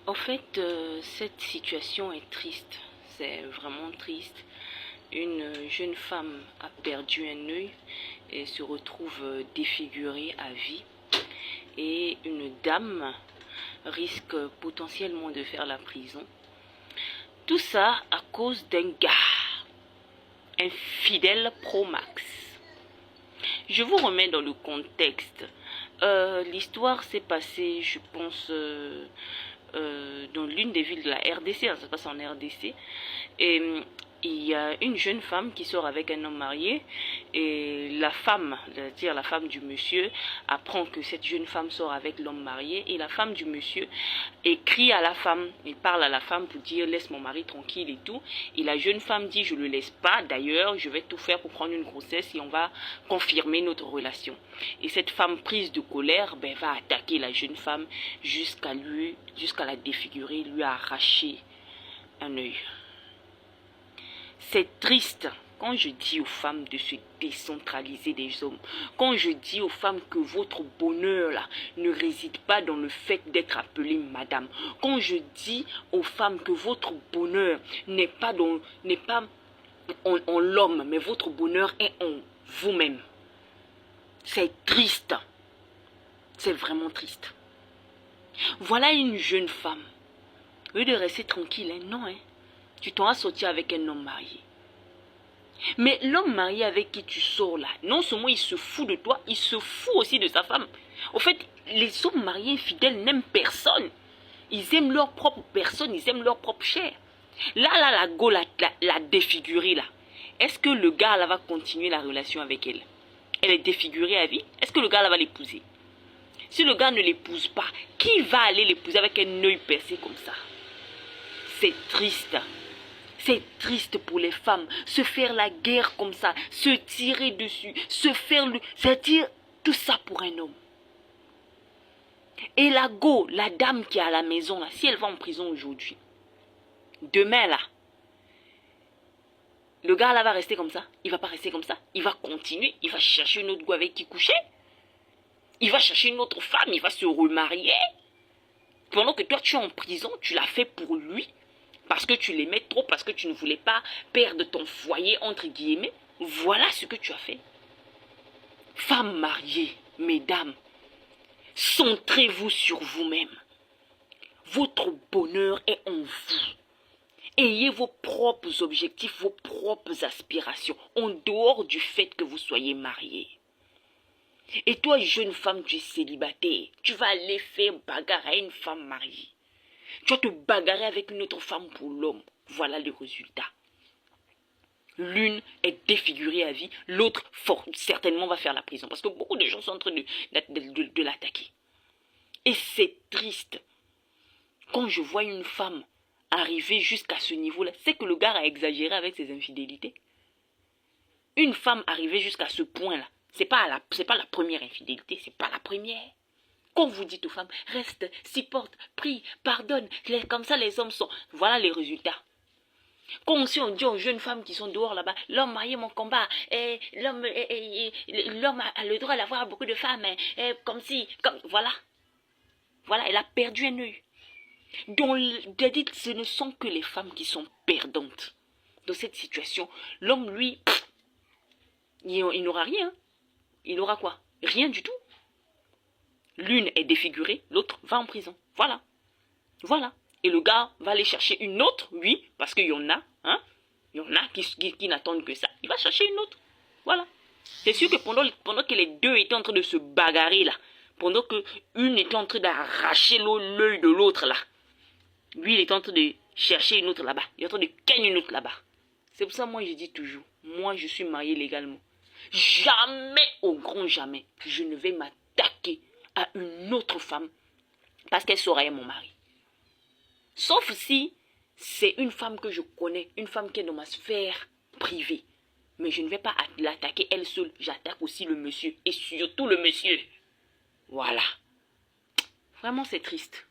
En fait, cette situation est triste. C'est vraiment triste. Une jeune femme a perdu un œil et se retrouve défigurée à vie. Et une dame risque potentiellement de faire la prison. Tout ça à cause d'un gars, un fidèle Pro Max. Je vous remets dans le contexte. L'histoire s'est passée, je pense, dans l'une des villes de la RDC, ça se passe en RDC, et il y a une jeune femme qui sort avec un homme marié, et la femme, c'est-à-dire la femme du monsieur, apprend que cette jeune femme sort avec l'homme marié, et la femme du monsieur écrit à la femme, il parle à la femme pour dire laisse mon mari tranquille et tout, et la jeune femme dit je le laisse pas, d'ailleurs je vais tout faire pour prendre une grossesse et on va confirmer notre relation. Et cette femme prise de colère va attaquer la jeune femme jusqu'à la défigurer, lui arracher un œil. C'est triste quand je dis aux femmes de se décentraliser des hommes, quand je dis aux femmes que votre bonheur là ne réside pas dans le fait d'être appelée madame, quand je dis aux femmes que votre bonheur n'est pas en l'homme, mais votre bonheur est en vous-même. C'est triste. C'est vraiment triste. Voilà une jeune femme. Au lieu de rester tranquille, hein, non, hein. Tu t'en vas sortir avec un homme marié. Mais l'homme marié avec qui tu sors là, non seulement il se fout de toi, il se fout aussi de sa femme. Au fait, les hommes mariés fidèles n'aiment personne. Ils aiment leur propre personne, ils aiment leur propre chair. Là, la go, la défigurée là. Est-ce que le gars là va continuer la relation avec elle? Elle est défigurée à vie. Est-ce que le gars là va l'épouser? Si le gars ne l'épouse pas, qui va aller l'épouser avec un œil percé comme ça? C'est triste. C'est triste pour les femmes. Se faire la guerre comme ça, se tirer dessus, c'est-à-dire tout ça pour un homme. Et la go, la dame qui est à la maison là, si elle va en prison aujourd'hui, demain là, le gars là va rester comme ça. Il va pas rester comme ça. Il va continuer. Il va chercher une autre go avec qui coucher. Il va chercher une autre femme. Il va se remarier. Pendant que toi tu es en prison, tu l'as fait pour lui. Parce que tu l'aimais trop, parce que tu ne voulais pas perdre ton foyer, entre guillemets. Voilà ce que tu as fait. Femmes mariées, mesdames, centrez-vous sur vous-même. Votre bonheur est en vous. Ayez vos propres objectifs, vos propres aspirations, en dehors du fait que vous soyez mariés. Et toi, jeune femme, tu es célibataire, tu vas aller faire bagarre à une femme mariée. Tu vas te bagarrer avec une autre femme pour l'homme. Voilà le résultat. L'une est défigurée à vie, l'autre certainement va faire la prison. Parce que beaucoup de gens sont en train de l'attaquer. Et c'est triste. Quand je vois une femme arriver jusqu'à ce niveau-là, c'est que le gars a exagéré avec ses infidélités. Une femme arrivée jusqu'à ce point-là, c'est pas la première infidélité, c'est pas la première. Quand vous dites aux femmes, reste, supporte, prie, pardonne, comme ça les hommes sont. Voilà les résultats. Quand aussi on dit aux jeunes femmes qui sont dehors là-bas, l'homme marié mon combat, l'homme a le droit d'avoir beaucoup de femmes, voilà. Voilà, elle a perdu un œil. Donc, ce ne sont que les femmes qui sont perdantes dans cette situation. L'homme, lui, il n'aura rien. Il aura quoi? Rien du tout. L'une est défigurée, l'autre va en prison. Voilà. Voilà. Et le gars va aller chercher une autre, oui, parce qu'il y en a, hein. Il y en a qui n'attendent que ça. Il va chercher une autre. Voilà. C'est sûr que pendant que les deux étaient en train de se bagarrer là, pendant que une était en train d'arracher l'œil de l'autre là, lui il est en train de chercher une autre là-bas. Il est en train de gagner une autre là-bas. C'est pour ça moi je dis toujours, moi je suis marié légalement. Jamais, au grand jamais, je ne vais m'attaquer à une autre femme parce qu'elle serait mon mari. Sauf si c'est une femme que je connais, une femme qui est dans ma sphère privée. Mais je ne vais pas l'attaquer elle seule. J'attaque aussi le monsieur. Et surtout le monsieur. Voilà. Vraiment, c'est triste.